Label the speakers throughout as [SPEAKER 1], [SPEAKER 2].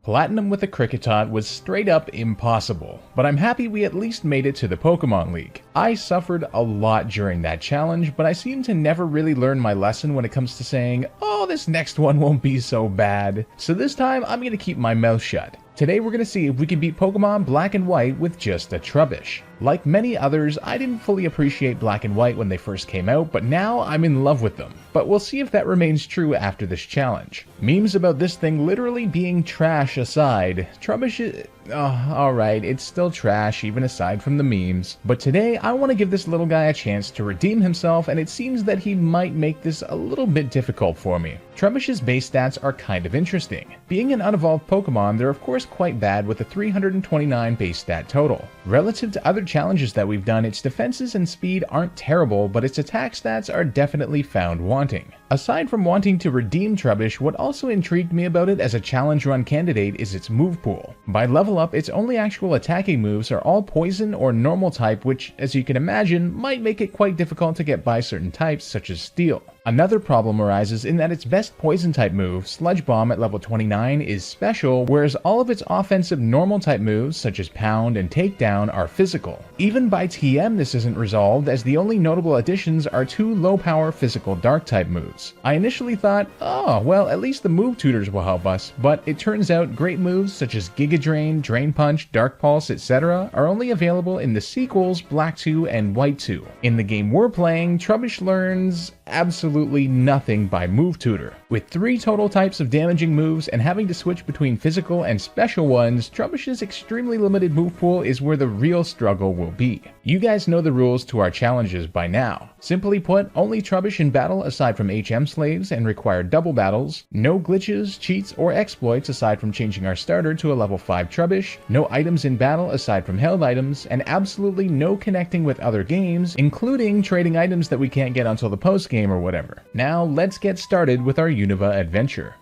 [SPEAKER 1] Platinum with a Kricketot was straight up impossible, but I'm happy we at least made it to the Pokemon League. I suffered a lot during that challenge, but I seem to never really learn my lesson when it comes to saying, oh, this next one won't be so bad. So this time, I'm gonna keep my mouth shut. Today we're gonna see if we can beat Pokemon Black and White with just a Trubbish. Like many others, I didn't fully appreciate Black and White when they first came out, but now I'm in love with them. But we'll see if that remains true after this challenge. Memes about this thing literally being trash aside, Trubbish is... alright, it's still trash even aside from the memes. But today, I want to give this little guy a chance to redeem himself, and it seems that he might make this a little bit difficult for me. Trubbish's base stats are kind of interesting. Being an unevolved Pokemon, they're of course quite bad with a 329 base stat total. Relative to other challenges that we've done, its defenses and speed aren't terrible, but its attack stats are definitely found wanting. Aside from wanting to redeem Trubbish, what also intrigued me about it as a challenge run candidate is its move pool. By level up, its only actual attacking moves are all poison or normal type, which, as you can imagine, might make it quite difficult to get by certain types such as Steel. Another problem arises in that its best poison type move, Sludge Bomb at level 29, is special, whereas all of its offensive normal type moves such as Pound and Takedown are physical. Even by TM this isn't resolved, as the only notable additions are two low power physical dark type moves. I initially thought, oh well, at least the move tutors will help us, but it turns out great moves such as Giga Drain, Drain Punch, Dark Pulse, etc. are only available in the sequels Black 2 and White 2. In the game we're playing, Trubbish learns absolutely nothing by move tutor. With 3 total types of damaging moves and having to switch between physical and special ones, Trubbish's extremely limited move pool is where the real struggle will be. You guys know the rules to our challenges by now. Simply put, only Trubbish in battle aside from HM slaves and required double battles, no glitches, cheats, or exploits aside from changing our starter to a level 5 Trubbish, no items in battle aside from held items, and absolutely no connecting with other games, including trading items that we can't get until the post game or whatever. Now let's get started with our Unova adventure.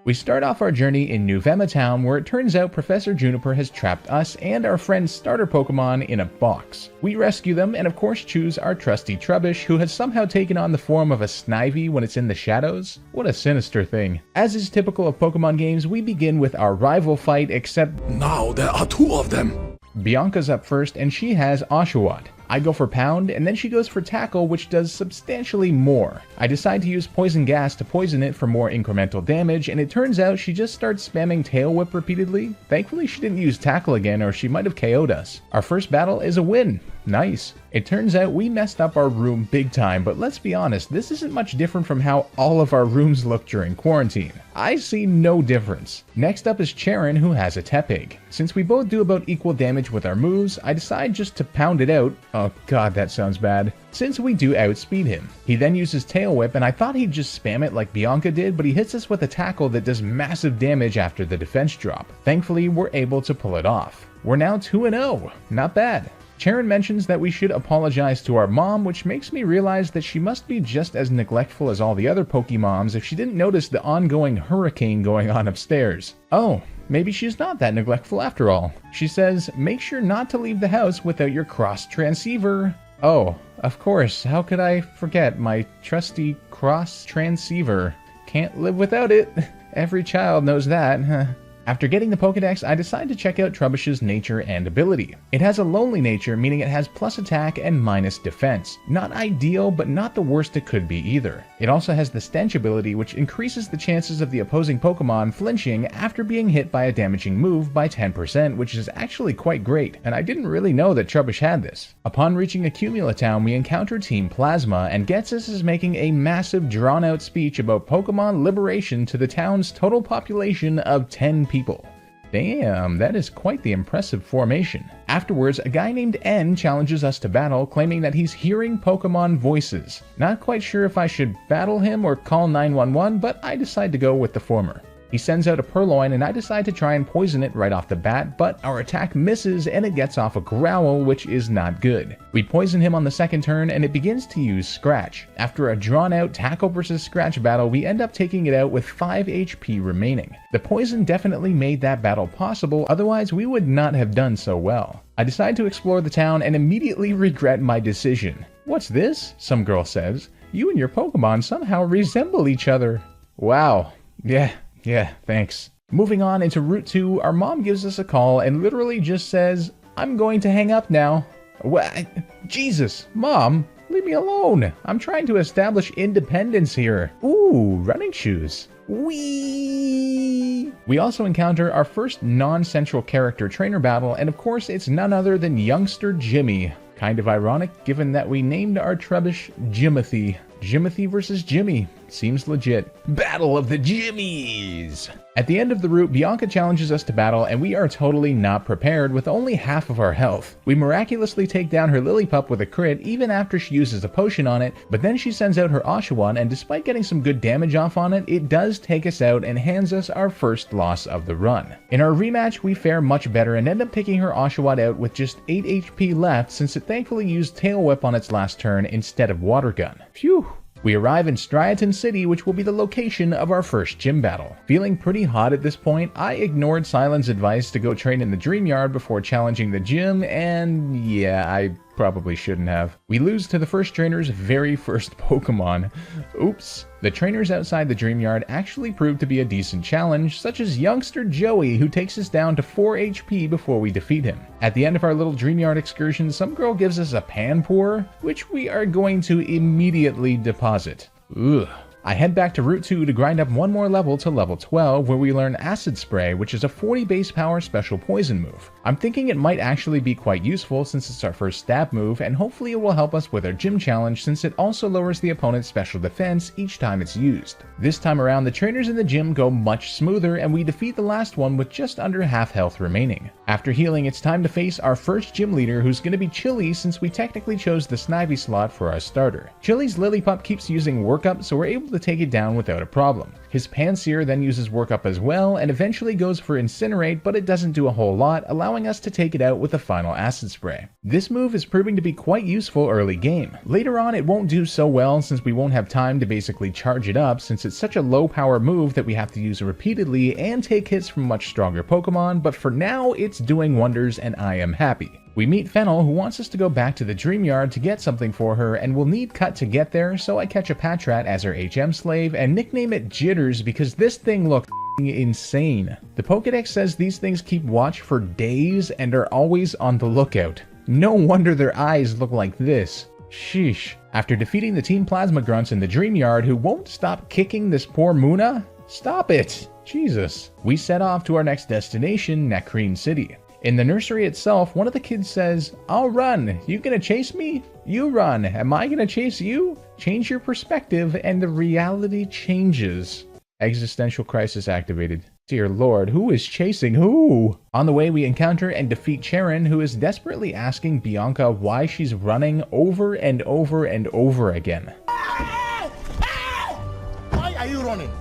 [SPEAKER 1] We start off our journey in New Vema Town, where it turns out Professor Juniper has trapped us and our friend's starter Pokemon in a box. We rescue them and of course choose our trusty Trubbish, who has somehow taken on the form of a Snivy when it's in the shadows. What a sinister thing. As is typical of Pokemon games, we begin with our rival fight, except
[SPEAKER 2] now there are 2 of them.
[SPEAKER 1] Bianca's up first and she has Oshawott. I go for Pound, and then she goes for Tackle, which does substantially more. I decide to use Poison Gas to poison it for more incremental damage, and it turns out she just starts spamming Tail Whip repeatedly. Thankfully she didn't use Tackle again, or she might have KO'd us. Our first battle is a win. Nice. It turns out we messed up our room big time, but let's be honest, this isn't much different from how all of our rooms look during quarantine. I see no difference. Next up is Charon, who has a Tepig. Since we both do about equal damage with our moves, I decide just to pound it out. Oh god, that sounds bad. Since we do outspeed him. He then uses Tail Whip, and I thought he'd just spam it like Bianca did, but he hits us with a Tackle that does massive damage after the defense drop. Thankfully, we're able to pull it off. We're now 2-0. Not bad. Charon mentions that we should apologize to our mom, which makes me realize that she must be just as neglectful as all the other Pokemoms if she didn't notice the ongoing hurricane going on upstairs. Oh, maybe she's not that neglectful after all. She says, make sure not to leave the house without your cross transceiver. Oh, of course, how could I forget my trusty cross transceiver? Can't live without it. Every child knows that. After getting the Pokedex, I decide to check out Trubbish's nature and ability. It has a lonely nature, meaning it has plus attack and minus defense. Not ideal, but not the worst it could be either. It also has the stench ability, which increases the chances of the opposing Pokemon flinching after being hit by a damaging move by 10%, which is actually quite great, and I didn't really know that Trubbish had this. Upon reaching Accumula Town, we encounter Team Plasma, and Getsus is making a massive drawn-out speech about Pokemon liberation to the town's total population of 10 people. Damn, that is quite the impressive formation. Afterwards, a guy named N challenges us to battle, claiming that he's hearing Pokemon voices. Not quite sure if I should battle him or call 911, but I decide to go with the former. He sends out a Purloin, and I decide to try and poison it right off the bat, but our attack misses and it gets off a Growl, which is not good. We poison him on the second turn, and it begins to use Scratch. After a drawn-out Tackle vs Scratch battle, we end up taking it out with 5 HP remaining. The poison definitely made that battle possible, otherwise we would not have done so well. I decide to explore the town and immediately regret my decision. What's this? Some girl says. You and your Pokemon somehow resemble each other. Wow. Yeah, thanks. Moving on into Route 2, our mom gives us a call and literally just says, "I'm going to hang up now." What? Jesus, Mom, leave me alone. I'm trying to establish independence here. Ooh, running shoes. Whee! We also encounter our first non-central character trainer battle, and of course it's none other than youngster Jimmy. Kind of ironic given that we named our Trubbish Jimothy. Jimothy versus Jimmy. Seems legit. Battle of the Jimmies! At the end of the route, Bianca challenges us to battle, and we are totally not prepared with only half of our health. We miraculously take down her Lillipup with a crit even after she uses a potion on it, but then she sends out her Oshawott, and despite getting some good damage off on it, it does take us out and hands us our first loss of the run. In our rematch, we fare much better and end up taking her Oshawott out with just 8 HP left since it thankfully used Tail Whip on its last turn instead of Water Gun. Phew! We arrive in Striaton City, which will be the location of our first gym battle. Feeling pretty hot at this point, I ignored Silen's advice to go train in the Dream Yard before challenging the gym, and yeah, I probably shouldn't have. We lose to the first trainer's very first Pokemon. Oops. The trainers outside the Dream Yard actually proved to be a decent challenge, such as youngster Joey, who takes us down to 4 HP before we defeat him. At the end of our little Dream Yard excursion, some girl gives us a Panpour, which we are going to immediately deposit. Ugh. I head back to Route 2 to grind up one more level to level 12, where we learn Acid Spray, which is a 40 base power special poison move. I'm thinking it might actually be quite useful since it's our first stab move, and hopefully it will help us with our gym challenge since it also lowers the opponent's special defense each time it's used. This time around, the trainers in the gym go much smoother, and we defeat the last one with just under half health remaining. After healing, it's time to face our first gym leader, who's going to be Chili since we technically chose the Snivy slot for our starter. Chili's Lillipup keeps using Workup, so we're able to take it down without a problem. His Pansear then uses Workup as well, and eventually goes for Incinerate, but it doesn't do a whole lot, allowing us to take it out with the final Acid Spray. This move is proving to be quite useful early game. Later on, it won't do so well since we won't have time to basically charge it up since it's such a low power move that we have to use repeatedly and take hits from much stronger Pokemon, but for now, it's doing wonders and I am happy. We meet Fennel, who wants us to go back to the Dream Yard to get something for her, and we'll need Cut to get there, so I catch a Patrat as her HM slave and nickname it Jitters because this thing looks insane. The Pokédex says these things keep watch for days and are always on the lookout. No wonder their eyes look like this. Sheesh. After defeating the Team Plasma Grunts in the Dream Yard who won't stop kicking this poor Muna, stop it! Jesus. We set off to our next destination, Nacrene City. In the nursery itself, one of the kids says, "I'll run. You gonna chase me? You run. Am I gonna chase you?" Change your perspective and the reality changes. Existential crisis activated. Dear Lord, who is chasing who? On the way, we encounter and defeat Charon, who is desperately asking Bianca why she's running over and over and over again.
[SPEAKER 3] Why are you running?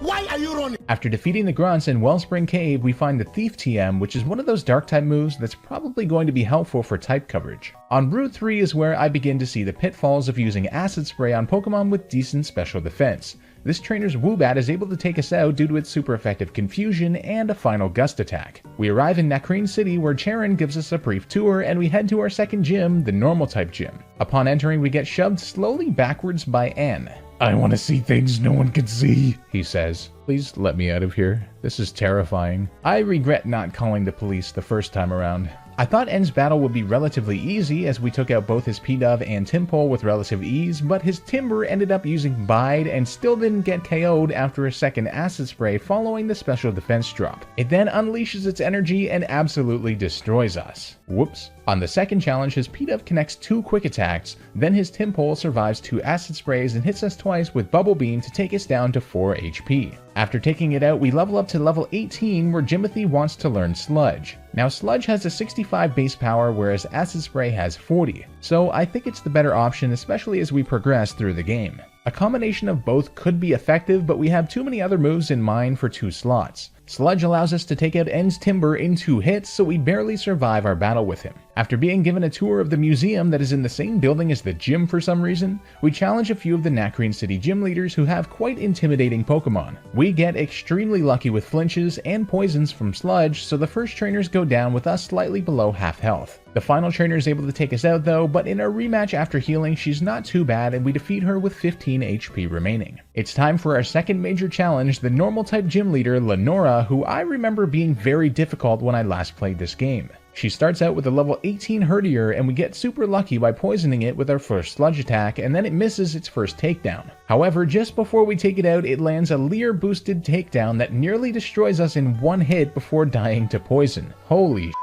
[SPEAKER 3] Why are you running?
[SPEAKER 1] After defeating the Grunts in Wellspring Cave, we find the Thief TM, which is one of those Dark-type moves that's probably going to be helpful for type coverage. On Route 3 is where I begin to see the pitfalls of using Acid Spray on Pokemon with decent special defense. This trainer's Woobat is able to take us out due to its super effective Confusion and a final Gust attack. We arrive in Nacrene City where Charon gives us a brief tour and we head to our second gym, the Normal type gym. Upon entering, we get shoved slowly backwards by Anne.
[SPEAKER 2] I want to see things no one can see,
[SPEAKER 1] he says. Please let me out of here. This is terrifying. I regret not calling the police the first time around. I thought N's battle would be relatively easy as we took out both his P-Dove and Timpole with relative ease, but his Timber ended up using Bide and still didn't get KO'd after a second Acid Spray following the special defense drop. It then unleashes its energy and absolutely destroys us. Whoops. On the second challenge, his P-Dove connects 2 quick attacks, then his Timpole survives 2 Acid Sprays and hits us twice with Bubble Beam to take us down to 4 HP. After taking it out, we level up to level 18 where Jimothy wants to learn Sludge. Now Sludge has a 65 base power whereas Acid Spray has 40, so I think it's the better option especially as we progress through the game. A combination of both could be effective, but we have too many other moves in mind for 2 slots. Sludge allows us to take out N's Timber in 2 hits, so we barely survive our battle with him. After being given a tour of the museum that is in the same building as the gym for some reason, we challenge a few of the Nacrene City gym leaders who have quite intimidating Pokemon. We get extremely lucky with flinches and poisons from Sludge, so the first trainers go down with us slightly below half health. The final trainer is able to take us out though, but in a rematch after healing she's not too bad and we defeat her with 15 HP remaining. It's time for our second major challenge, the normal type gym leader Lenora, who I remember being very difficult when I last played this game. She starts out with a level 18 Herdier and we get super lucky by poisoning it with our first Sludge attack and then it misses its first takedown. However, just before we take it out, it lands a Leer boosted takedown that nearly destroys us in one hit before dying to poison. Holy shit.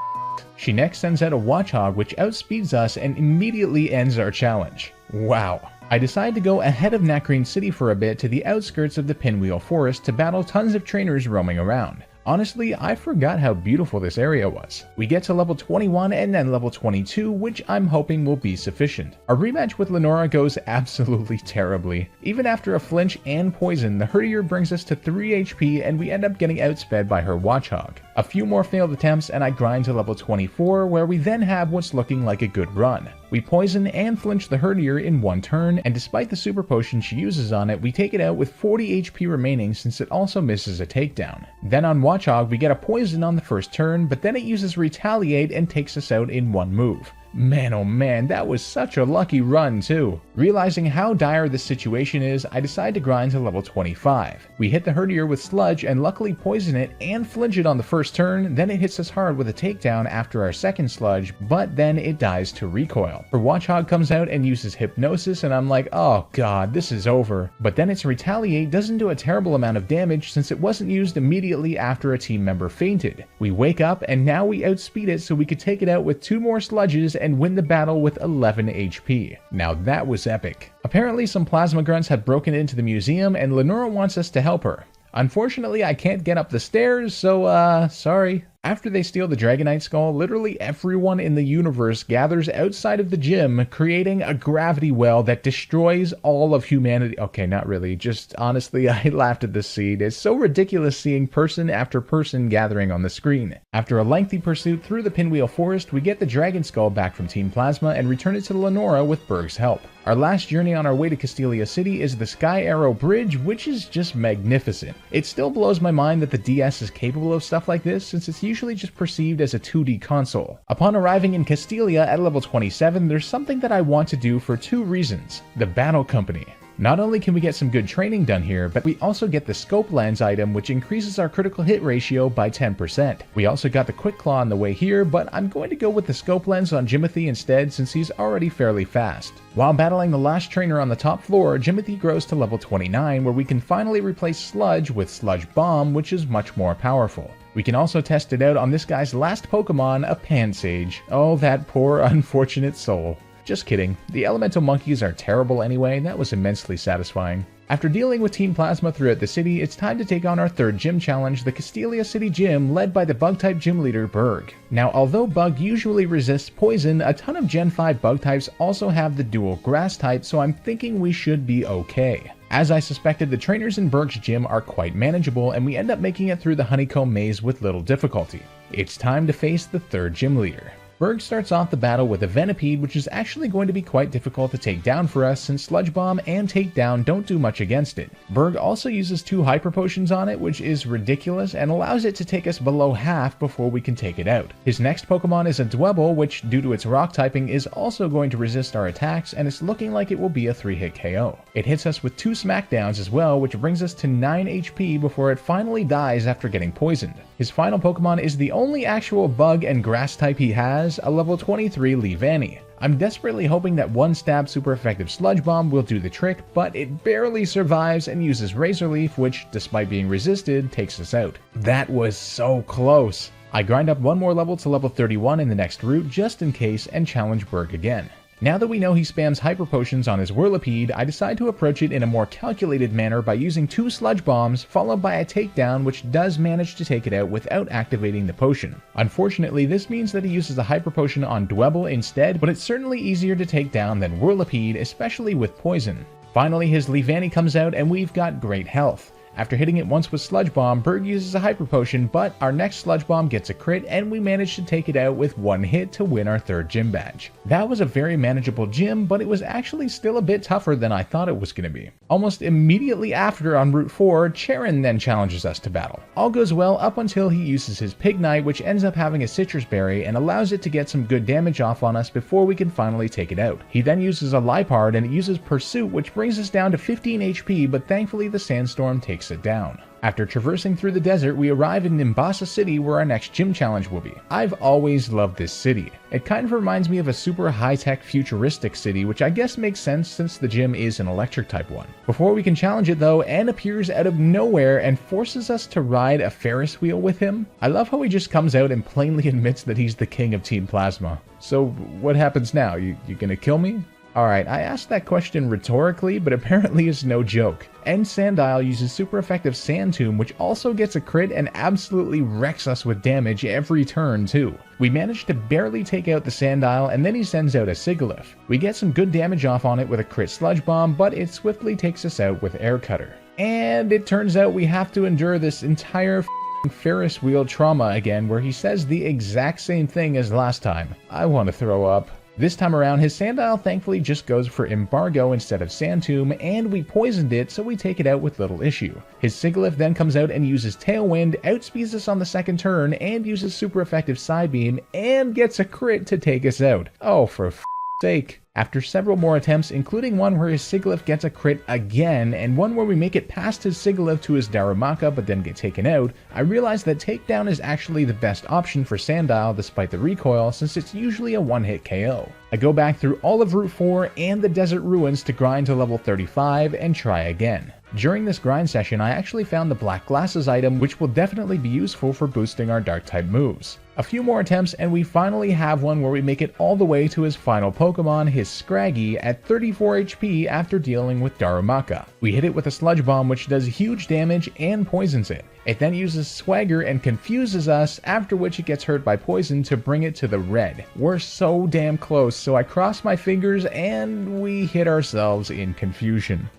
[SPEAKER 1] She next sends out a Watchog which outspeeds us and immediately ends our challenge. Wow. I decide to go ahead of Nacrene City for a bit to the outskirts of the Pinwheel Forest to battle tons of trainers roaming around. Honestly, I forgot how beautiful this area was. We get to level 21 and then level 22, which I'm hoping will be sufficient. Our rematch with Lenora goes absolutely terribly. Even after a flinch and poison, the Herdier brings us to 3 HP and we end up getting outsped by her Watchog. A few more failed attempts and I grind to level 24, where we then have what's looking like a good run. We poison and flinch the Herdier in one turn, and despite the super potion she uses on it, we take it out with 40 HP remaining since it also misses a takedown. Then on Watchog we get a poison on the first turn, but then it uses Retaliate and takes us out in one move. Man oh man, that was such a lucky run too. Realizing how dire this situation is, I decide to grind to level 25. We hit the Herdier with Sludge and luckily poison it and flinch it on the first turn, then it hits us hard with a takedown after our second Sludge, but then it dies to recoil. Her Watchog comes out and uses Hypnosis and I'm like, oh god, this is over. But then its Retaliate doesn't do a terrible amount of damage since it wasn't used immediately after a team member fainted. We wake up and now we outspeed it so we could take it out with 2 more Sludges and win the battle with 11 HP. Now that was epic. Apparently some plasma grunts have broken into the museum and Lenora wants us to help her. Unfortunately, I can't get up the stairs, so sorry. After they steal the Dragonite Skull, literally everyone in the universe gathers outside of the gym, creating a gravity well that destroys all of humanity. Okay, not really, just honestly, I laughed at this scene. It's so ridiculous seeing person after person gathering on the screen. After a lengthy pursuit through the Pinwheel Forest, we get the Dragon Skull back from Team Plasma and return it to Lenora with Berg's help. Our last journey on our way to Castelia City is the Sky Arrow Bridge, which is just magnificent. It still blows my mind that the DS is capable of stuff like this, since it's usually just perceived as a 2D console. Upon arriving in Castelia at level 27, there's something that I want to do for 2 reasons. The Battle Company. Not only can we get some good training done here, but we also get the Scope Lens item, which increases our critical hit ratio by 10%. We also got the Quick Claw on the way here, but I'm going to go with the Scope Lens on Jimothy instead since he's already fairly fast. While battling the last trainer on the top floor, Jimothy grows to level 29, where we can finally replace Sludge with Sludge Bomb, which is much more powerful. We can also test it out on this guy's last Pokemon, a Pansage. Oh, that poor unfortunate soul. Just kidding. The elemental monkeys are terrible anyway, that was immensely satisfying. After dealing with Team Plasma throughout the city, it's time to take on our third gym challenge, the Castelia City Gym, led by the Bug-type gym leader Berg. Now, although Bug usually resists poison, a ton of Gen 5 Bug types also have the dual Grass type, so I'm thinking we should be okay. As I suspected, the trainers in Berg's gym are quite manageable, and we end up making it through the Honeycomb Maze with little difficulty. It's time to face the third gym leader. Berg starts off the battle with a Venipede, which is actually going to be quite difficult to take down for us since Sludge Bomb and Takedown don't do much against it. Berg also uses 2 Hyper Potions on it, which is ridiculous and allows it to take us below half before we can take it out. His next Pokemon is a Dwebble, which due to its rock typing is also going to resist our attacks, and it's looking like it will be a 3-hit KO. It hits us with 2 Smackdowns as well, which brings us to 9 HP before it finally dies after getting poisoned. His final Pokemon is the only actual Bug and Grass type he has, a level 23 Leavanny. I'm desperately hoping that one stab super effective Sludge Bomb will do the trick, but it barely survives and uses Razor Leaf, which, despite being resisted, takes us out. That was so close. I grind up 1 more level to level 31 in the next route just in case and challenge Berg again. Now that we know he spams Hyper Potions on his Whirlipede, I decide to approach it in a more calculated manner by using 2 Sludge Bombs, followed by a Takedown which does manage to take it out without activating the potion. Unfortunately, this means that he uses a Hyper Potion on Dwebble instead, but it's certainly easier to take down than Whirlipede, especially with poison. Finally, his Leavanny comes out and we've got great health. After hitting it once with Sludge Bomb, Bird uses a Hyper Potion, but our next Sludge Bomb gets a crit and we manage to take it out with one hit to win our third gym badge. That was a very manageable gym, but it was actually still a bit tougher than I thought it was going to be. Almost immediately after on Route 4, Charon then challenges us to battle. All goes well up until he uses his Pignite, which ends up having a Citrus Berry and allows it to get some good damage off on us before we can finally take it out. He then uses a Liepard and it uses Pursuit, which brings us down to 15 HP, but thankfully the Sandstorm takes it down. After traversing through the desert, we arrive in Nimbasa City where our next gym challenge will be. I've always loved this city. It kind of reminds me of a super high-tech futuristic city, which I guess makes sense since the gym is an electric type one. Before we can challenge it though, N appears out of nowhere and forces us to ride a Ferris wheel with him. I love how he just comes out and plainly admits that he's the king of Team Plasma. So what happens now? You gonna kill me? Alright, I asked that question rhetorically, but apparently it's no joke. And Sandile uses super effective Sand Tomb, which also gets a crit and absolutely wrecks us with damage every turn too. We manage to barely take out the Sandile, and then he sends out a Sigilyph. We get some good damage off on it with a crit Sludge Bomb, but it swiftly takes us out with Air Cutter. And it turns out we have to endure this entire Ferris wheel trauma again, where he says the exact same thing as last time. I want to throw up. This time around, his Sandile thankfully just goes for Embargo instead of Sand Tomb, and we poisoned it, so we take it out with little issue. His Sigilyph then comes out and uses Tailwind, outspeeds us on the second turn, and uses super effective Psybeam, and gets a crit to take us out. Oh, for f***'s sake. After several more attempts, including one where his Sigilyph gets a crit again, and one where we make it past his Sigilyph to his Darumaka but then get taken out, I realized that Takedown is actually the best option for Sandile despite the recoil, since it's usually a one-hit KO. I go back through all of Route 4 and the Desert Ruins to grind to level 35 and try again. During this grind session, I actually found the BlackGlasses item, which will definitely be useful for boosting our Dark-type moves. A few more attempts and we finally have one where we make it all the way to his final Pokemon, his Scraggy, at 34 HP after dealing with Darumaka. We hit it with a Sludge Bomb, which does huge damage and poisons it. It then uses Swagger and confuses us, after which it gets hurt by poison to bring it to the red. We're so damn close, so I cross my fingers and we hit ourselves in confusion.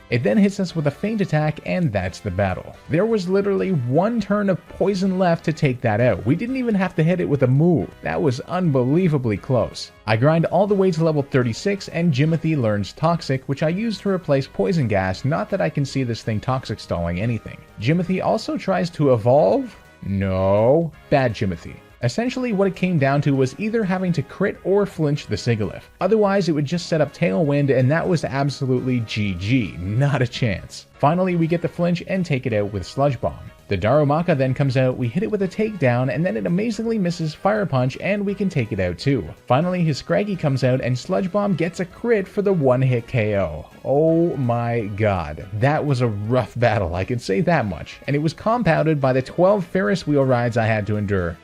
[SPEAKER 1] It then hits us with a feint attack and that's the battle. There was literally one turn of poison left to take that out. We didn't even have to hit it with a move. That was unbelievably close. I grind all the way to level 36 and Jimothy learns Toxic, which I use to replace Poison Gas, not that I can see this thing Toxic stalling anything. Jimothy also tries to evolve? No. Bad Jimothy. Essentially what it came down to was either having to crit or flinch the Sigilyph. Otherwise it would just set up Tailwind and that was absolutely GG, not a chance. Finally we get the flinch and take it out with Sludge Bomb. The Darumaka then comes out, we hit it with a takedown, and then it amazingly misses Fire Punch and we can take it out too. Finally his Scraggy comes out and Sludge Bomb gets a crit for the one-hit KO. Oh my god, that was a rough battle, I can say that much, and it was compounded by the 12 Ferris wheel rides I had to endure.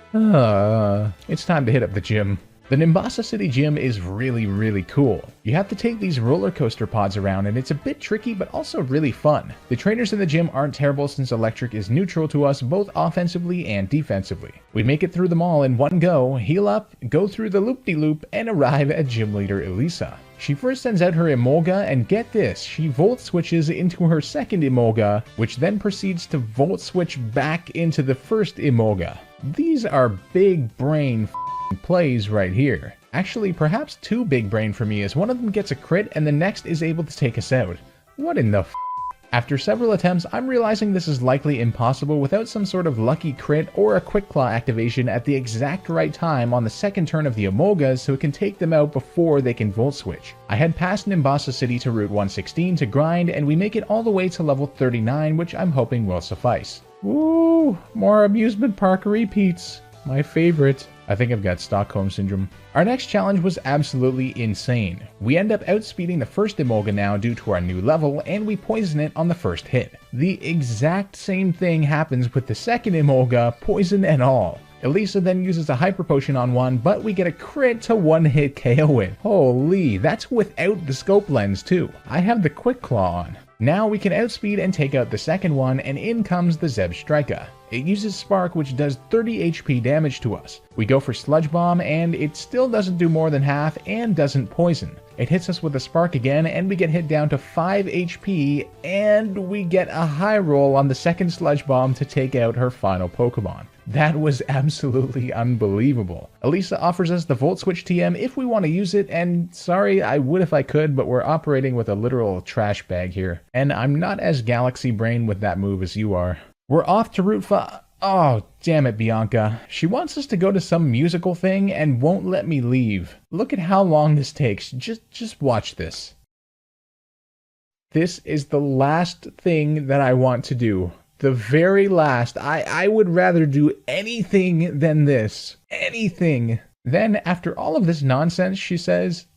[SPEAKER 1] It's time to hit up the gym. The Nimbasa City Gym is really cool. You have to take these roller coaster pods around and it's a bit tricky but also really fun. The trainers in the gym aren't terrible since electric is neutral to us both offensively and defensively. We make it through them all in one go, heal up, go through the loop-de-loop, and arrive at gym leader Elisa. She first sends out her Emolga, and get this, she Volt Switches into her second Emolga, which then proceeds to Volt Switch back into the first Emolga. These are big brain plays right here. Actually, perhaps too big brain for me, as one of them gets a crit and the next is able to take us out. What in the After several attempts, I'm realizing this is likely impossible without some sort of lucky crit or a Quick Claw activation at the exact right time on the second turn of the Emolgas so it can take them out before they can Volt Switch. I head past Nimbasa City to Route 116 to grind and we make it all the way to level 39, which I'm hoping will suffice. Ooh, more amusement park repeats. My favorite. I think I've got Stockholm Syndrome. Our next challenge was absolutely insane. We end up outspeeding the first Emolga now due to our new level, and we poison it on the first hit. The exact same thing happens with the second Emolga, poison and all. Elisa then uses a Hyper Potion on one, but we get a crit to one-hit KO it. Holy, that's without the Scope Lens too. I have the Quick Claw on. Now we can outspeed and take out the second one, and in comes the Zebstrika. It uses Spark, which does 30 HP damage to us. We go for Sludge Bomb, and it still doesn't do more than half and doesn't poison. It hits us with a spark again, and we get hit down to 5 HP, and we get a high roll on the second sludge bomb to take out her final Pokemon. That was absolutely unbelievable. Elisa offers us the Volt Switch TM if we want to use it, and sorry, I would if I could, but we're operating with a literal trash bag here. And I'm not as galaxy brain with that move as you are. We're off to Route 5. Oh, damn it, Bianca. She wants us to go to some musical thing and won't let me leave. Look at how long this takes. Just watch this. This is the last thing that I want to do. The very last. I would rather do anything than this. Anything. Then, after all of this nonsense, she says,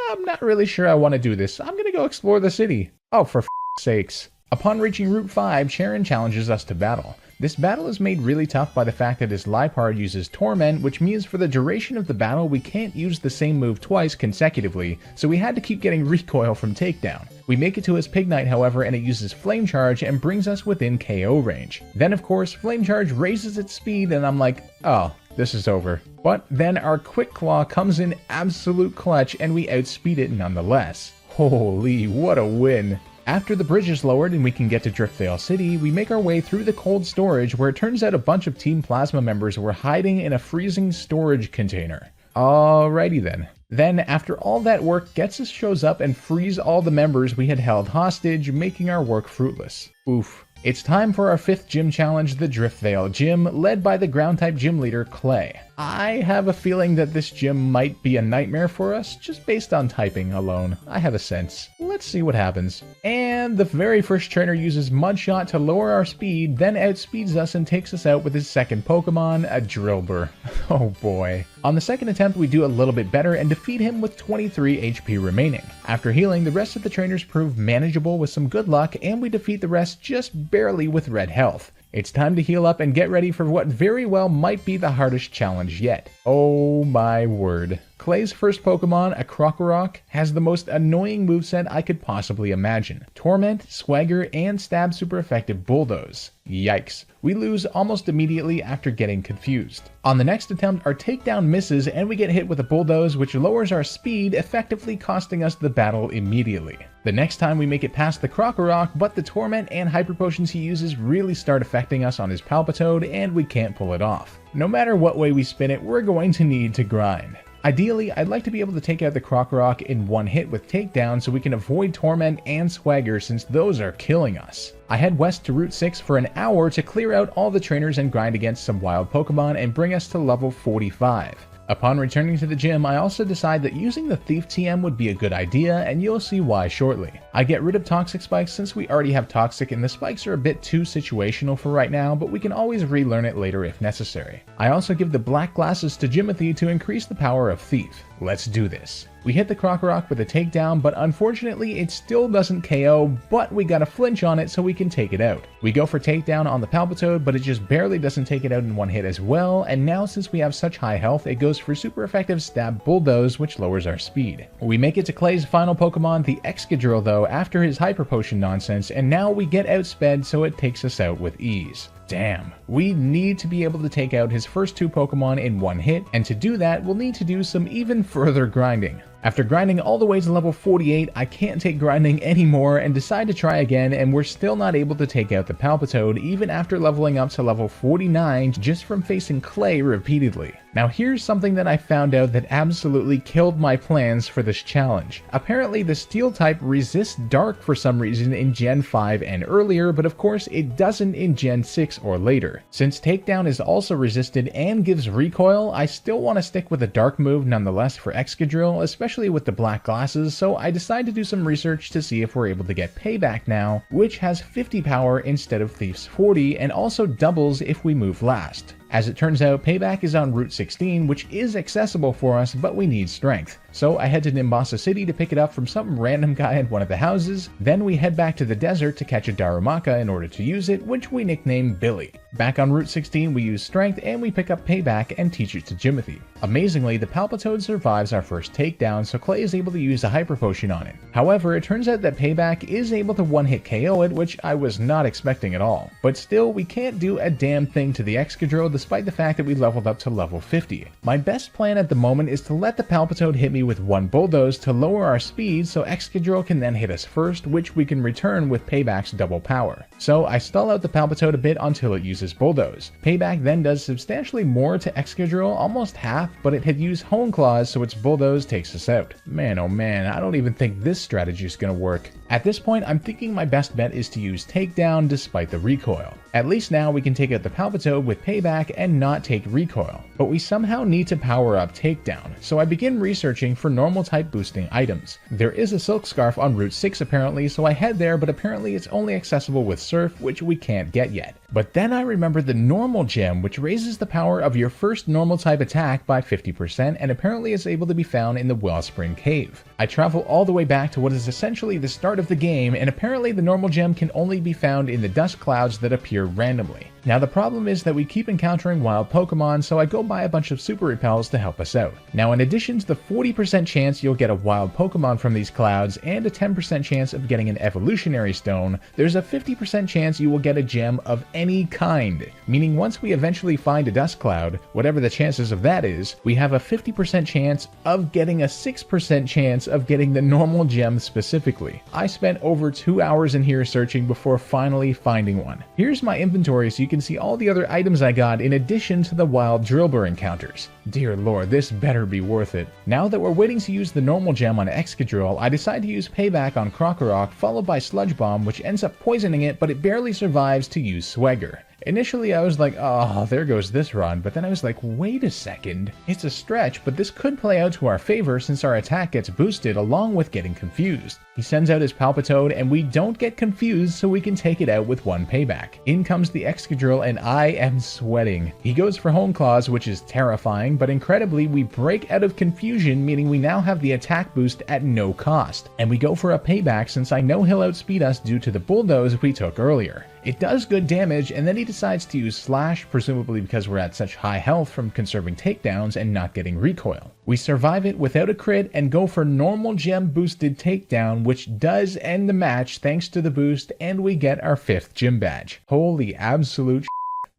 [SPEAKER 1] I'm not really sure I want to do this. I'm going to go explore the city. Oh, for sakes. Upon reaching Route 5, Sharon challenges us to battle. This battle is made really tough by the fact that his Liepard uses Torment, which means for the duration of the battle we can't use the same move twice consecutively, so we had to keep getting recoil from takedown. We make it to his Pignite, however, and it uses Flame Charge and brings us within KO range. Then of course, Flame Charge raises its speed and I'm like, oh, this is over. But then our Quick Claw comes in absolute clutch and we outspeed it nonetheless. Holy, what a win! After the bridge is lowered and we can get to Driftvale City, we make our way through the cold storage where it turns out a bunch of Team Plasma members were hiding in a freezing storage container. Alrighty then. Then, after all that work, Getsus shows up and frees all the members we had held hostage, making our work fruitless. Oof. It's time for our 5th gym challenge, the Driftvale Gym, led by the ground-type gym leader, Clay. I have a feeling that this gym might be a nightmare for us, just based on typing alone. I have a sense. Let's see what happens. And the very first trainer uses Mudshot to lower our speed, then outspeeds us and takes us out with his second Pokemon, a Drillbur. Oh boy. On the second attempt, we do a little bit better and defeat him with 23 HP remaining. After healing, the rest of the trainers prove manageable with some good luck, and we defeat the rest just barely with red health. It's time to heal up and get ready for what very well might be the hardest challenge yet. Oh my word. Clay's first Pokemon, a Krokorok, has the most annoying moveset I could possibly imagine. Torment, Swagger, and Stab super effective Bulldoze. Yikes. We lose almost immediately after getting confused. On the next attempt, our takedown misses and we get hit with a Bulldoze, which lowers our speed, effectively costing us the battle immediately. The next time we make it past the Krokorok, but the Torment and Hyper Potions he uses really start affecting us on his Palpitoad and we can't pull it off. No matter what way we spin it, we're going to need to grind. Ideally, I'd like to be able to take out the Krokorok in one hit with Takedown so we can avoid Torment and Swagger since those are killing us. I head west to Route 6 for an hour to clear out all the trainers and grind against some wild Pokemon and bring us to level 45. Upon returning to the gym, I also decide that using the Thief TM would be a good idea, and you'll see why shortly. I get rid of Toxic Spikes since we already have Toxic and the spikes are a bit too situational for right now, but we can always relearn it later if necessary. I also give the BlackGlasses to Jimothy to increase the power of Thief. Let's do this. We hit the Krokorok with a takedown, but unfortunately it still doesn't KO, but we got a flinch on it so we can take it out. We go for takedown on the Palpitoad, but it just barely doesn't take it out in one hit as well, and now since we have such high health, it goes for super effective Stab Bulldoze, which lowers our speed. We make it to Clay's final Pokemon, the Excadrill though, after his Hyper Potion nonsense, and now we get outsped so it takes us out with ease. Damn, we need to be able to take out his first 2 Pokemon in one hit, and to do that, we'll need to do some even further grinding. After grinding all the way to level 48, I can't take grinding anymore and decide to try again, and we're still not able to take out the Palpitoad even after leveling up to level 49 just from facing Clay repeatedly. Now here's something that I found out that absolutely killed my plans for this challenge. Apparently the Steel type resists Dark for some reason in Gen 5 and earlier, but of course it doesn't in Gen 6 or later. Since Takedown is also resisted and gives recoil, I still want to stick with a Dark move nonetheless for Excadrill, especially with the BlackGlasses, so I decide to do some research to see if we're able to get Payback now, which has 50 power instead of Thief's 40 and also doubles if we move last. As it turns out, Payback is on Route 16, which is accessible for us, but we need strength. So I head to Nimbasa City to pick it up from some random guy at one of the houses, then we head back to the desert to catch a Darumaka in order to use it, which we nickname Billy. Back on Route 16, we use Strength and we pick up Payback and teach it to Jimothy. Amazingly, the Palpitoad survives our first takedown, so Clay is able to use a Hyper Potion on it. However, it turns out that Payback is able to one-hit KO it, which I was not expecting at all. But still, we can't do a damn thing to the Excadrill despite the fact that we leveled up to level 50. My best plan at the moment is to let the Palpitoad hit me with one Bulldoze to lower our speed so Excadrill can then hit us first, which we can return with Payback's double power. So I stall out the Palpitoad a bit until it uses Bulldoze. Payback then does substantially more to Excadrill, almost half, but it had used Hone Claws, so its Bulldoze takes us out. Man oh man, I don't even think this strategy is gonna work. At this point, I'm thinking my best bet is to use Takedown despite the recoil. At least now we can take out the Palpitoad with Payback and not take recoil. But we somehow need to power up Takedown, so I begin researching for normal type boosting items. There is a Silk Scarf on Route 6 apparently, so I head there, but apparently it's only accessible with Surf, which we can't get yet. But then I remember the normal gem, which raises the power of your first normal type attack by 50% and apparently is able to be found in the Wellspring Cave. I travel all the way back to what is essentially the start of the game, and apparently the normal gem can only be found in the dust clouds that appear randomly. Now the problem is that we keep encountering wild Pokemon, so I go buy a bunch of Super Repels to help us out. Now in addition to the 40% chance you'll get a wild Pokemon from these clouds and a 10% chance of getting an evolutionary stone, there's a 50% chance you will get a gem of any kind. Meaning once we eventually find a dust cloud, whatever the chances of that is, we have a 50% chance of getting a 6% chance of getting the normal gem specifically. I spent over 2 hours in here searching before finally finding one. Here's my inventory so you can see all the other items I got in addition to the wild Drillbur encounters. Dear lord, this better be worth it. Now that we're waiting to use the normal gem on Excadrill, I decide to use Payback on Krokorok, followed by Sludge Bomb, which ends up poisoning it, but it barely survives to use Swagger. Initially I was like, oh, there goes this run, but then I was like, wait a second. It's a stretch, but this could play out to our favor since our attack gets boosted along with getting confused. He sends out his Palpitoad and we don't get confused, so we can take it out with one Payback. In comes the Excadrill and I am sweating. He goes for Hone Claws, which is terrifying, but incredibly we break out of confusion, meaning we now have the attack boost at no cost. And we go for a Payback since I know he'll outspeed us due to the Bulldoze we took earlier. It does good damage, and then he decides to use Slash, presumably because we're at such high health from conserving takedowns and not getting recoil. We survive it without a crit and go for normal gem boosted takedown, which does end the match thanks to the boost, and we get our 5th gym badge. Holy absolute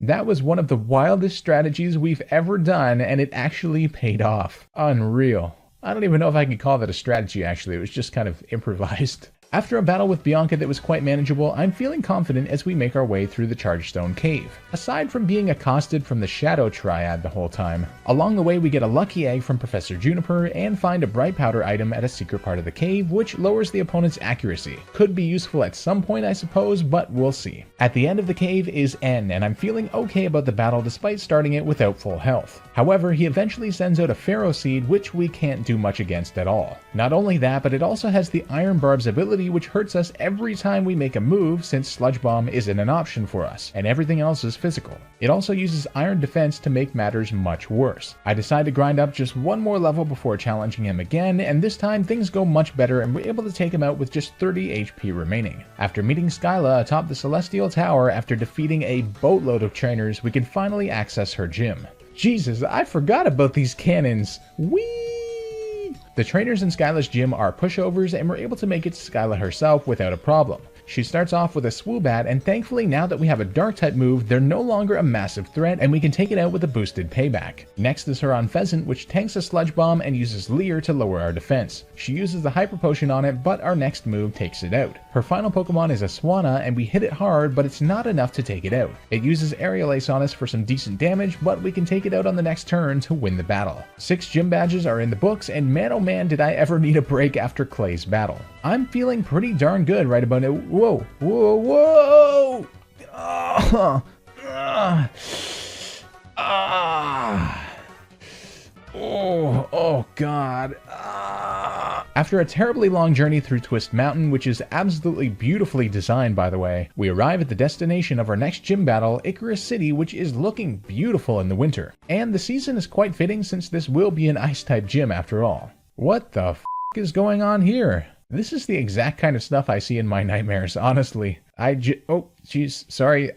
[SPEAKER 1] that was one of the wildest strategies we've ever done, and it actually paid off. Unreal. I don't even know if I could call that a strategy actually, it was just kind of improvised. After a battle with Bianca that was quite manageable, I'm feeling confident as we make our way through the Chargestone Cave. Aside from being accosted from the Shadow Triad the whole time, along the way we get a lucky egg from Professor Juniper and find a bright powder item at a secret part of the cave which lowers the opponent's accuracy. Could be useful at some point I suppose, but we'll see. At the end of the cave is N, and I'm feeling okay about the battle despite starting it without full health. However, he eventually sends out a Pharaoh Seed which we can't do much against at all. Not only that, but it also has the Iron Barb's ability which hurts us every time we make a move since Sludge Bomb isn't an option for us, and everything else is physical. It also uses Iron Defense to make matters much worse. I decide to grind up just one more level before challenging him again, and this time things go much better and we're able to take him out with just 30 HP remaining. After meeting Skyla atop the Celestial Tower after defeating a boatload of trainers, we can finally access her gym. Jesus, I forgot about these cannons. Whee! The trainers in Skyla's gym are pushovers, and we're able to make it to Skyla herself without a problem. She starts off with a Swoobat, and thankfully now that we have a Dark-type move, they're no longer a massive threat, and we can take it out with a boosted Payback. Next is her on Pheasant, which tanks a Sludge Bomb and uses Leer to lower our defense. She uses the Hyper Potion on it, but our next move takes it out. Her final Pokemon is a Swanna, and we hit it hard, but it's not enough to take it out. It uses Aerial Ace on us for some decent damage, but we can take it out on the next turn to win the battle. 6 gym badges are in the books, and man oh man did I ever need a break after Clay's battle. I'm feeling pretty darn good right about now. Whoa, whoa, whoa! Oh God. After a terribly long journey through Twist Mountain, which is absolutely beautifully designed by the way, we arrive at the destination of our next gym battle, Icarus City, which is looking beautiful in the winter. And the season is quite fitting since this will be an ice-type gym after all. What the f*** is going on here? This is the exact kind of stuff I see in my nightmares, honestly. Oh, jeez, sorry,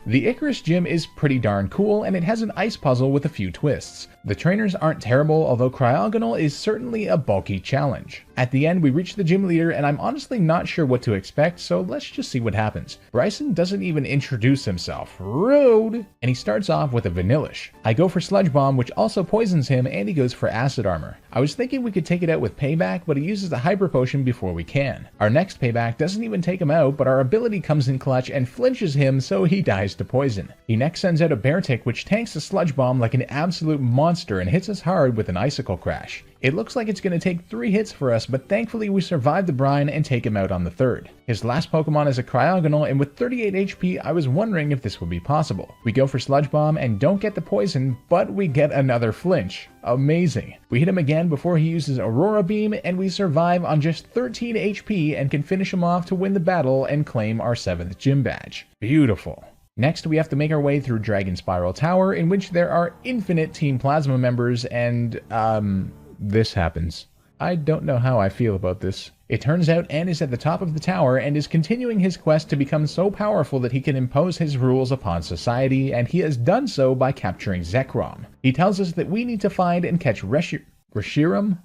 [SPEAKER 1] The Icarus gym is pretty darn cool, and it has an ice puzzle with a few twists. The trainers aren't terrible, although Cryogonal is certainly a bulky challenge. At the end, we reach the gym leader, and I'm honestly not sure what to expect, so let's just see what happens. Bryson doesn't even introduce himself. Rude! And he starts off with a Vanillish. I go for Sludge Bomb, which also poisons him, and he goes for Acid Armor. I was thinking we could take it out with Payback, but he uses the Hyper Potion before we can. Our next Payback doesn't even take him out, but our ability comes in clutch and flinches him, so he dies to poison. He next sends out a Bear Tick, which tanks the Sludge Bomb like an absolute monster and hits us hard with an Icicle Crash. It looks like it's going to take 3 hits for us, but thankfully we survive the brine and take him out on the 3rd. His last Pokemon is a Cryogonal, and with 38 HP, I was wondering if this would be possible. We go for Sludge Bomb and don't get the poison, but we get another flinch. Amazing. We hit him again before he uses Aurora Beam, and we survive on just 13 HP and can finish him off to win the battle and claim our 7th gym badge. Beautiful. Next, we have to make our way through Dragon Spiral Tower, in which there are infinite Team Plasma members, and, this happens. I don't know how I feel about this. It turns out N is at the top of the tower and is continuing his quest to become so powerful that he can impose his rules upon society, and he has done so by capturing Zekrom. He tells us that we need to find and catch Reshiram?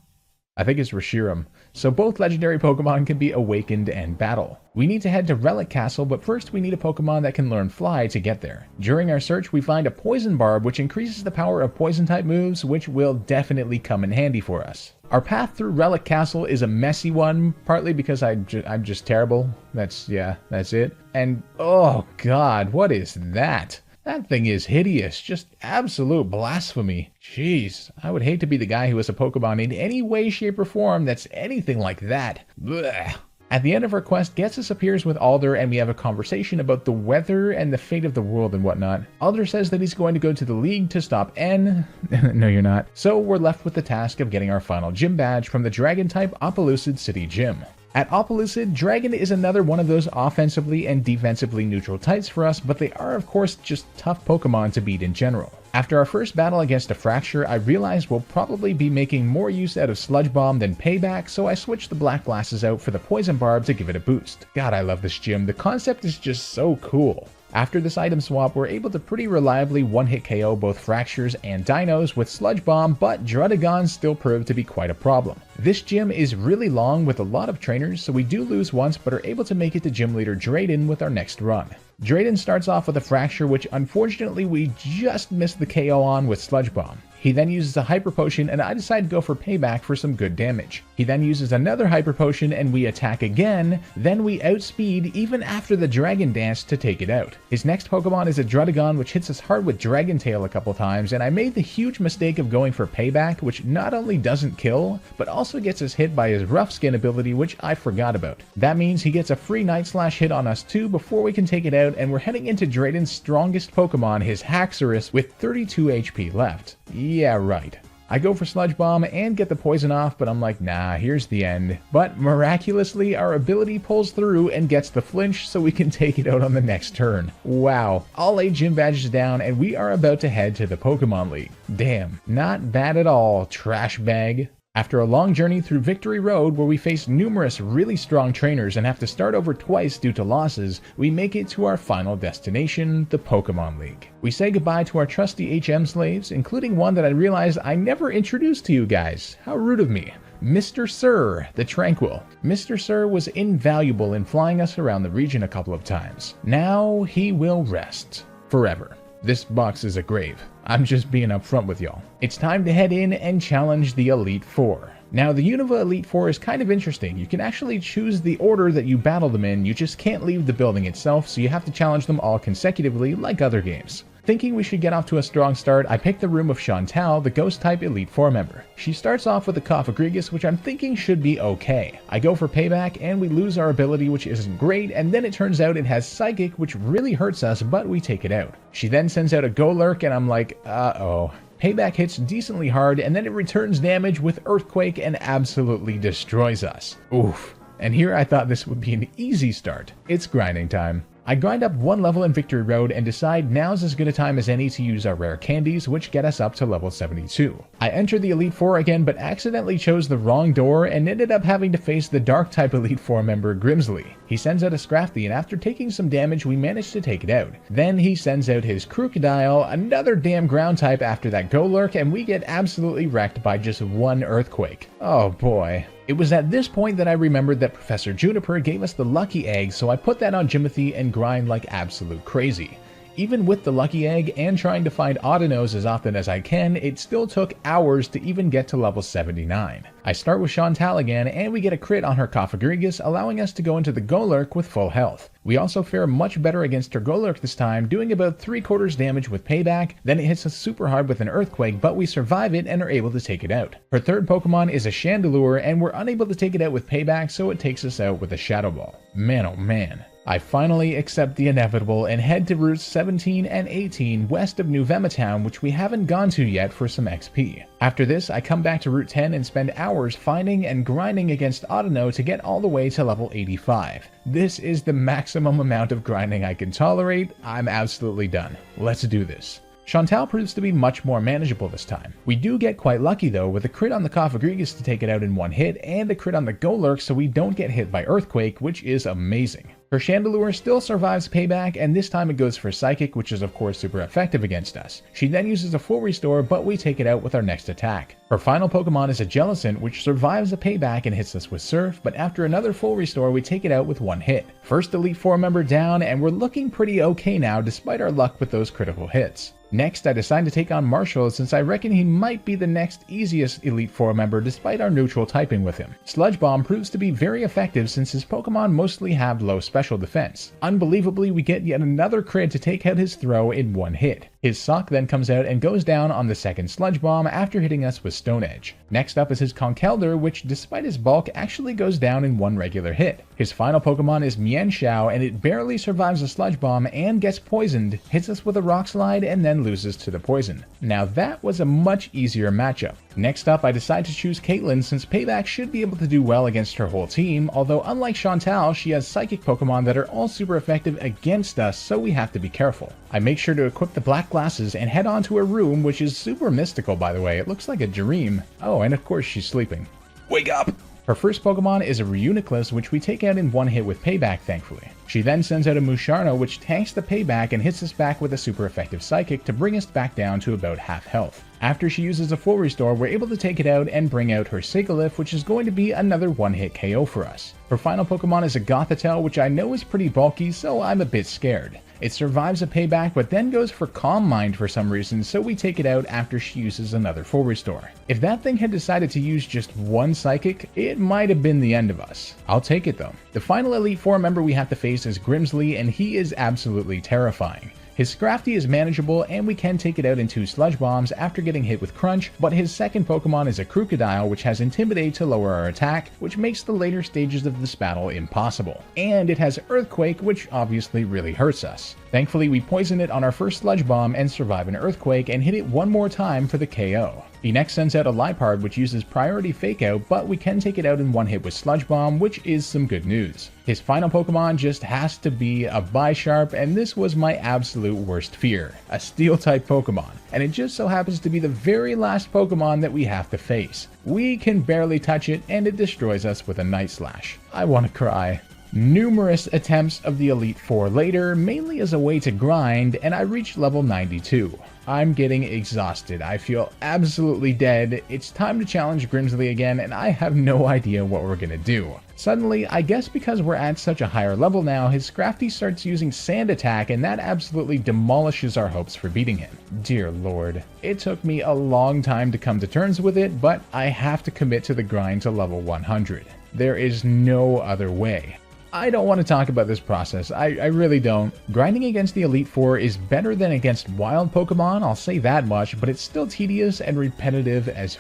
[SPEAKER 1] I think it's Reshiram, so both legendary Pokemon can be awakened and battle. We need to head to Relic Castle, but first we need a Pokemon that can learn Fly to get there. During our search, we find a Poison Barb, which increases the power of Poison-type moves, which will definitely come in handy for us. Our path through Relic Castle is a messy one, partly because I'm just terrible. That's it. And, oh god, what is that? That thing is hideous, just absolute blasphemy. Jeez, I would hate to be the guy who has a Pokemon in any way, shape, or form that's anything like that. Blech. At the end of our quest, Getsus appears with Alder, and we have a conversation about the weather and the fate of the world and whatnot. Alder says that he's going to go to the League to stop N. No, you're not. So we're left with the task of getting our final gym badge from the Dragon-type Opelucid City Gym. At Opelucid, Dragon is another one of those offensively and defensively neutral types for us, but they are of course just tough Pokemon to beat in general. After our first battle against a Fracture, I realized we'll probably be making more use out of Sludge Bomb than Payback, so I switched the BlackGlasses out for the Poison Barb to give it a boost. God, I love this gym. The concept is just so cool. After this item swap, we're able to pretty reliably one-hit KO both Fractures and Dinos with Sludge Bomb, but Druddigons still prove to be quite a problem. This gym is really long with a lot of trainers, so we do lose once but are able to make it to Gym Leader Drayden with our next run. Drayden starts off with a Fracture, which unfortunately we just missed the KO on with Sludge Bomb. He then uses a Hyper Potion, and I decide to go for Payback for some good damage. He then uses another Hyper Potion, and we attack again, then we outspeed even after the Dragon Dance to take it out. His next Pokemon is a Druddigon, which hits us hard with Dragon Tail a couple times, and I made the huge mistake of going for Payback, which not only doesn't kill, but also gets us hit by his Rough Skin ability, which I forgot about. That means he gets a free Night Slash hit on us too before we can take it out, and we're heading into Drayden's strongest Pokemon, his Haxorus, with 32 HP left. Yeah, right. I go for Sludge Bomb and get the poison off, but I'm like, nah, here's the end. But miraculously, our ability pulls through and gets the flinch so we can take it out on the next turn. Wow. All 8 gym badges down, and we are about to head to the Pokemon League. Damn, not bad at all, trash bag. After a long journey through Victory Road where we face numerous really strong trainers and have to start over twice due to losses, we make it to our final destination, the Pokemon League. We say goodbye to our trusty HM slaves, including one that I realized I never introduced to you guys. How rude of me. Mr. Sir, the Tranquil. Mr. Sir was invaluable in flying us around the region a couple of times. Now he will rest. Forever. This box is a grave. I'm just being upfront with y'all. It's time to head in and challenge the Elite Four. Now, the Unova Elite Four is kind of interesting. You can actually choose the order that you battle them in, you just can't leave the building itself, so you have to challenge them all consecutively like other games. Thinking we should get off to a strong start, I picked the room of Chantal, the Ghost-type Elite Four member. She starts off with a Coffagrigus, which I'm thinking should be okay. I go for Payback, and we lose our ability, which isn't great, and then it turns out it has Psychic, which really hurts us, but we take it out. She then sends out a Golurk, and I'm like, uh-oh. Payback hits decently hard, and then it returns damage with Earthquake and absolutely destroys us. Oof. And here I thought this would be an easy start. It's grinding time. I grind up one level in Victory Road and decide now's as good a time as any to use our rare candies, which get us up to level 72. I enter the Elite Four again, but accidentally chose the wrong door and ended up having to face the Dark type Elite Four member Grimsley. He sends out a Scrafty, and after taking some damage we manage to take it out. Then he sends out his Crocodile, another damn ground type after that Golurk, and we get absolutely wrecked by just one Earthquake. Oh boy. It was at this point that I remembered that Professor Juniper gave us the lucky egg, so I put that on Jimothy and grind like absolute crazy. Even with the lucky egg and trying to find Autonos as often as I can, it still took hours to even get to level 79. I start with Chantal again, and we get a crit on her Cofagrigus, allowing us to go into the Golurk with full health. We also fare much better against her Golurk this time, doing about 3/4 damage with Payback, then it hits us super hard with an Earthquake, but we survive it and are able to take it out. Her third Pokemon is a Chandelure, and we're unable to take it out with Payback, so it takes us out with a Shadow Ball. Man oh man. I finally accept the inevitable and head to routes 17 and 18 west of New Vemetown, which we haven't gone to yet for some XP. After this, I come back to Route 10 and spend hours finding and grinding against Autono to get all the way to level 85. This is the maximum amount of grinding I can tolerate. I'm absolutely done. Let's do this. Chantal proves to be much more manageable this time. We do get quite lucky though, with a crit on the Cofagrigus to take it out in one hit, and a crit on the Golurk so we don't get hit by Earthquake, which is amazing. Her Chandelure still survives Payback, and this time it goes for Psychic, which is of course super effective against us. She then uses a full restore, but we take it out with our next attack. Her final Pokemon is a Jellicent, which survives a Payback and hits us with Surf, but after another full restore we take it out with one hit. First Elite Four member down, and we're looking pretty okay now despite our luck with those critical hits. Next, I decide to take on Marshall since I reckon he might be the next easiest Elite Four member despite our neutral typing with him. Sludge Bomb proves to be very effective since his Pokemon mostly have low special defense. Unbelievably, we get yet another crit to take out his throw in one hit. His Sock then comes out and goes down on the second Sludge Bomb after hitting us with Stone Edge. Next up is his Conkeldurr, which despite his bulk actually goes down in one regular hit. His final Pokemon is Mienshao, and it barely survives a Sludge Bomb and gets poisoned, hits us with a Rock Slide, and then loses to the poison. Now that was a much easier matchup. Next up, I decide to choose Caitlyn since Payback should be able to do well against her whole team, although unlike Chantal, she has Psychic Pokemon that are all super effective against us, so we have to be careful. I make sure to equip the BlackGlasses and head on to her room, which is super mystical by the way. It looks like a dream. Oh, and of course she's sleeping. Wake up! Her first Pokemon is a Reuniclus, which we take out in one hit with Payback, thankfully. She then sends out a Musharno, which tanks the Payback and hits us back with a super effective Psychic to bring us back down to about half health. After she uses a full restore, we're able to take it out and bring out her Sigilyph, which is going to be another one-hit KO for us. Her final Pokemon is a Gothitelle, which I know is pretty bulky, so I'm a bit scared. It survives a Payback, but then goes for Calm Mind for some reason, so we take it out after she uses another full restore. If that thing had decided to use just one Psychic, it might have been the end of us. I'll take it though. The final Elite Four member we have to face is Grimsley, and he is absolutely terrifying. His Scrafty is manageable, and we can take it out in 2 Sludge Bombs after getting hit with Crunch, but his second Pokemon is a Crocodile, which has Intimidate to lower our attack, which makes the later stages of this battle impossible. And it has Earthquake, which obviously really hurts us. Thankfully, we poison it on our first Sludge Bomb and survive an Earthquake and hit it one more time for the KO. He next sends out a Liepard, which uses Priority Fake Out, but we can take it out in one hit with Sludge Bomb, which is some good news. His final Pokemon just has to be a Bisharp, and this was my absolute worst fear, a Steel-type Pokemon, and it just so happens to be the very last Pokemon that we have to face. We can barely touch it, and it destroys us with a Night Slash. I want to cry. Numerous attempts of the Elite Four later, mainly as a way to grind, and I reach level 92. I'm getting exhausted. I feel absolutely dead. It's time to challenge Grimsley again, and I have no idea what we're gonna do. Suddenly, I guess because we're at such a higher level now, his Scrafty starts using Sand Attack, and that absolutely demolishes our hopes for beating him. Dear lord. It took me a long time to come to terms with it, but I have to commit to the grind to level 100. There is no other way. I don't want to talk about this process, I really don't. Grinding against the Elite Four is better than against wild Pokemon, I'll say that much, but it's still tedious and repetitive as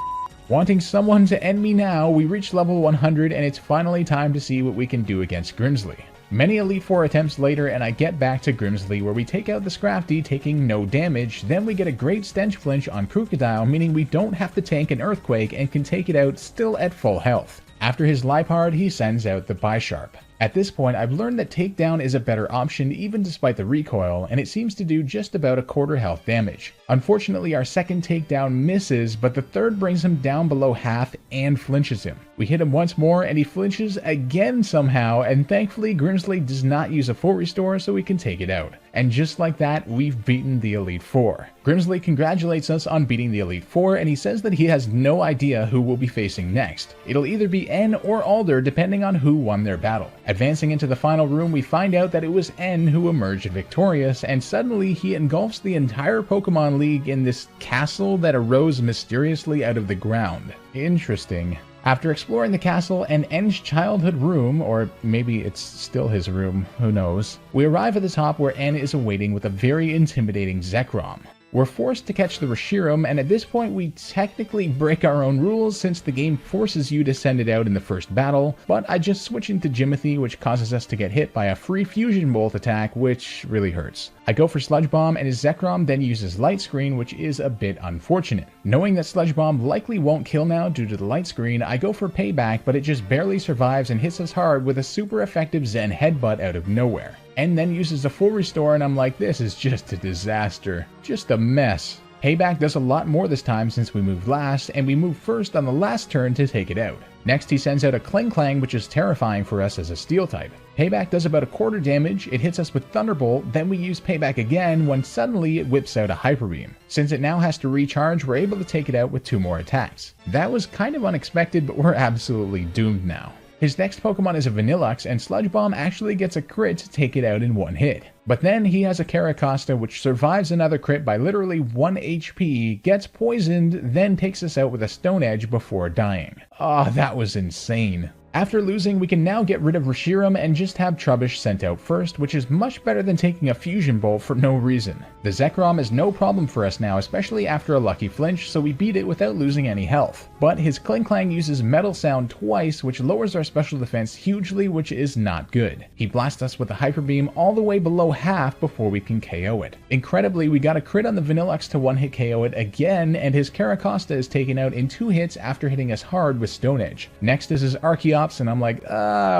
[SPEAKER 1] Wanting someone to end me now, we reach level 100 and it's finally time to see what we can do against Grimsley. Many Elite Four attempts later and I get back to Grimsley where we take out the Scrafty taking no damage, then we get a great Stench Flinch on Crocodile, meaning we don't have to tank an Earthquake and can take it out still at full health. After his Liepard, he sends out the Bisharp. At this point, I've learned that takedown is a better option even despite the recoil, and it seems to do just about a quarter health damage. Unfortunately, our second takedown misses, but the third brings him down below half and flinches him. We hit him once more and he flinches again somehow, and thankfully Grimsley does not use a full restore so we can take it out. And just like that, we've beaten the Elite Four. Grimsley congratulates us on beating the Elite Four, and he says that he has no idea who we'll be facing next. It'll either be N or Alder depending on who won their battle. Advancing into the final room, we find out that it was N who emerged victorious, and suddenly he engulfs the entire Pokemon League in this castle that arose mysteriously out of the ground. Interesting. After exploring the castle and N's childhood room, or maybe it's still his room, who knows, we arrive at the top where N is awaiting with a very intimidating Zekrom. We're forced to catch the Reshiram, and at this point we technically break our own rules since the game forces you to send it out in the first battle, but I just switch into Jimothy, which causes us to get hit by a free Fusion Bolt attack, which really hurts. I go for Sludge Bomb, and his Zekrom then uses Light Screen, which is a bit unfortunate. Knowing that Sludge Bomb likely won't kill now due to the Light Screen, I go for Payback, but it just barely survives and hits us hard with a super effective Zen Headbutt out of nowhere. And then uses a full restore, and I'm like, this is just a disaster. Just a mess. Payback does a lot more this time since we moved last, and we move first on the last turn to take it out. Next he sends out a Kling Klang, which is terrifying for us as a steel type. Payback does about a quarter damage, it hits us with Thunderbolt, then we use Payback again when suddenly it whips out a Hyper Beam. Since it now has to recharge, we're able to take it out with 2 more attacks. That was kind of unexpected, but we're absolutely doomed now. His next Pokemon is a Vanillux, and Sludge Bomb actually gets a crit to take it out in 1 hit. But then he has a Caracosta which survives another crit by literally 1 HP, gets poisoned, then takes us out with a Stone Edge before dying. Ah, that was insane. After losing, we can now get rid of Reshiram and just have Trubbish sent out first, which is much better than taking a Fusion Bolt for no reason. The Zekrom is no problem for us now, especially after a lucky flinch, so we beat it without losing any health. But his Kling Klang uses Metal Sound twice, which lowers our special defense hugely, which is not good. He blasts us with a Hyper Beam all the way below half before we can KO it. Incredibly, we got a crit on the Vanillux to 1-hit KO it again, and his Caracosta is taken out in 2 hits after hitting us hard with Stone Edge. Next is his Archeops, and I'm like,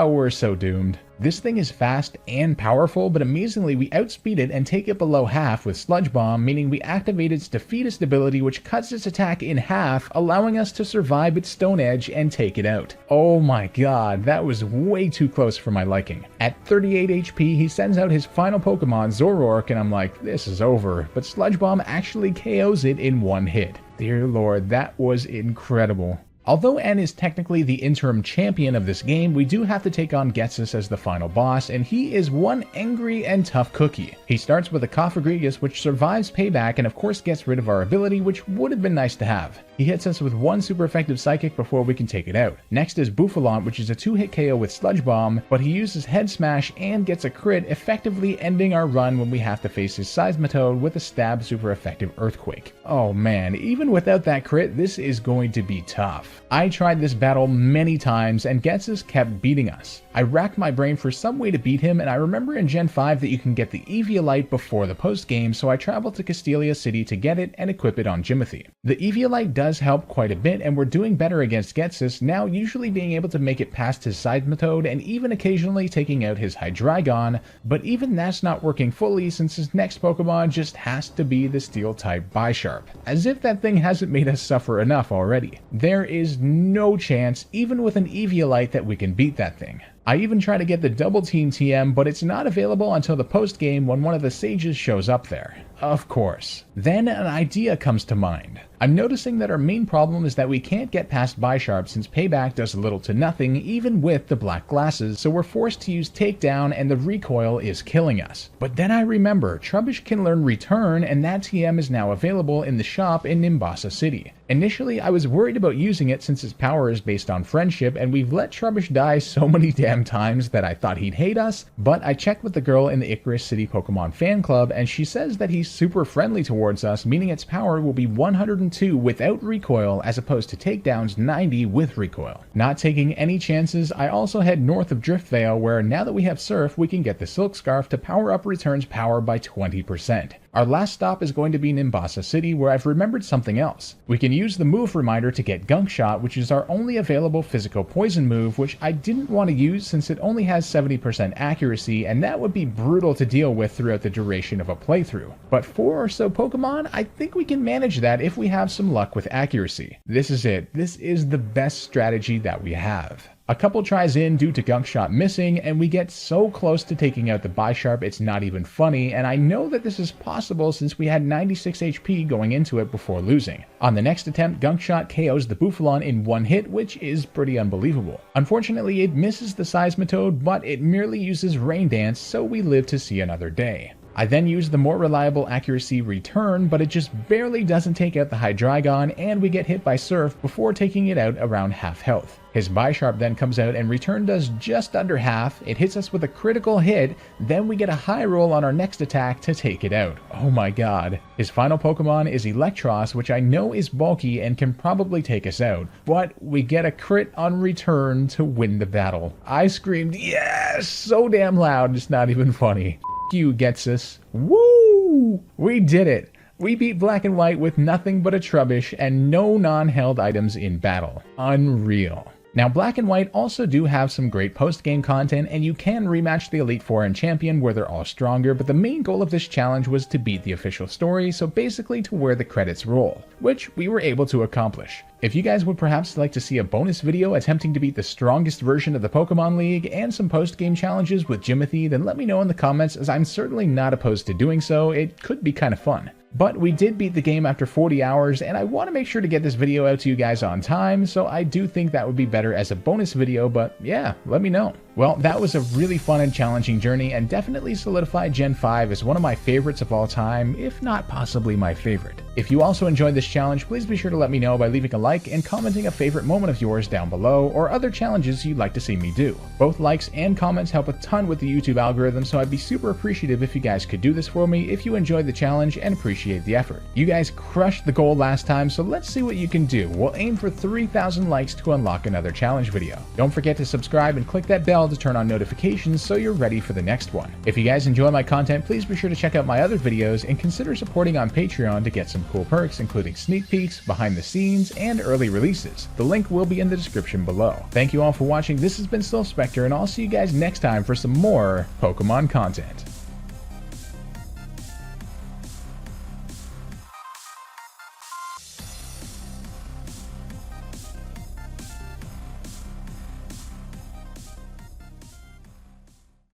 [SPEAKER 1] we're so doomed. This thing is fast and powerful, but amazingly we outspeed it and take it below half with Sludge Bomb, meaning we activate its Defeatist ability, which cuts its attack in half, allowing us to survive its Stone Edge and take it out. Oh my god, that was way too close for my liking. At 38 HP, he sends out his final Pokemon, Zoroark, and I'm like, this is over, but Sludge Bomb actually KOs it in 1 hit. Dear lord, that was incredible. Although N is technically the interim champion of this game, we do have to take on Ghetsis as the final boss, and he is one angry and tough cookie. He starts with a Cofagrigus, which survives Payback and of course gets rid of our ability, which would have been nice to have. He hits us with 1 super effective Psychic before we can take it out. Next is Bouffalant, which is a 2-hit KO with Sludge Bomb, but he uses Head Smash and gets a crit, effectively ending our run when we have to face his Seismitoad with a Stab super effective Earthquake. Oh man, even without that crit, this is going to be tough. I tried this battle many times and Ghetsis kept beating us. I racked my brain for some way to beat him, and I remember in Gen 5 that you can get the Eviolite before the post-game, so I traveled to Castelia City to get it and equip it on Jimothy. The Eviolite does help quite a bit, and we're doing better against Ghetsis, now usually being able to make it past his Seismitoad and even occasionally taking out his Hydreigon, but even that's not working fully since his next Pokemon just has to be the Steel-type Bisharp. As if that thing hasn't made us suffer enough already. There is no chance, even with an Eviolite, that we can beat that thing. I even try to get the Double Team TM, but it's not available until the post-game when one of the sages shows up there. Of course. Then an idea comes to mind. I'm noticing that our main problem is that we can't get past Bisharp since Payback does little to nothing even with the black glasses, so we're forced to use Takedown and the recoil is killing us. But then I remember, Trubbish can learn Return and that TM is now available in the shop in Nimbasa City. Initially I was worried about using it since its power is based on friendship and we've let Trubbish die so many damn times that I thought he'd hate us, but I checked with the girl in the Icarus City Pokemon fan club and she says that he's super friendly towards us, meaning its power will be 102 without recoil as opposed to Takedown's 90 with recoil. Not taking any chances, I also head north of Driftvale where now that we have Surf we can get the Silk Scarf to power up Return's power by 20%. Our last stop is going to be Nimbasa City, where I've remembered something else. We can use the move reminder to get Gunk Shot, which is our only available physical poison move, which I didn't want to use since it only has 70% accuracy, and that would be brutal to deal with throughout the duration of a playthrough. But 4 or so Pokemon, I think we can manage that if we have some luck with accuracy. This is it. This is the best strategy that we have. A couple tries in due to Gunk Shot missing, and we get so close to taking out the Bisharp it's not even funny, and I know that this is possible since we had 96 HP going into it before losing. On the next attempt, Gunk Shot KOs the Bouffalon in one hit, which is pretty unbelievable. Unfortunately, it misses the Seismitoad, but it merely uses Rain Dance, so we live to see another day. I then use the more reliable accuracy Return, but it just barely doesn't take out the Hydreigon, and we get hit by Surf before taking it out around half health. His Bisharp then comes out and Return does just under half, it hits us with a critical hit, then we get a high roll on our next attack to take it out. Oh my god. His final Pokemon is Electros, which I know is bulky and can probably take us out, but we get a crit on Return to win the battle. I screamed yes so damn loud, it's not even funny. You gets us. Woo! We did it! We beat Black and White with nothing but a Trubbish and no non-held items in battle. Unreal. Now, Black and White also do have some great post-game content, and you can rematch the Elite Four and Champion where they're all stronger, but the main goal of this challenge was to beat the official story, so basically to where the credits roll, which we were able to accomplish. If you guys would perhaps like to see a bonus video attempting to beat the strongest version of the Pokemon League and some post-game challenges with Jimothy, then let me know in the comments, as I'm certainly not opposed to doing so. It could be kind of fun. But we did beat the game after 40 hours, and I want to make sure to get this video out to you guys on time, so I do think that would be better as a bonus video, but yeah, let me know. Well, that was a really fun and challenging journey, and definitely solidified Gen 5 as one of my favorites of all time, if not possibly my favorite. If you also enjoyed this challenge, please be sure to let me know by leaving a like and commenting a favorite moment of yours down below, or other challenges you'd like to see me do. Both likes and comments help a ton with the YouTube algorithm, so I'd be super appreciative if you guys could do this for me if you enjoyed the challenge and appreciate the effort. You guys crushed the goal last time, so let's see what you can do. We'll aim for 3,000 likes to unlock another challenge video. Don't forget to subscribe and click that bell to turn on notifications so you're ready for the next one. If you guys enjoy my content, please be sure to check out my other videos and consider supporting on Patreon to get some cool perks, including sneak peeks, behind the scenes, and early releases. The link will be in the description below. Thank you all for watching. This has been Spectre, and I'll see you guys next time for some more Pokemon content.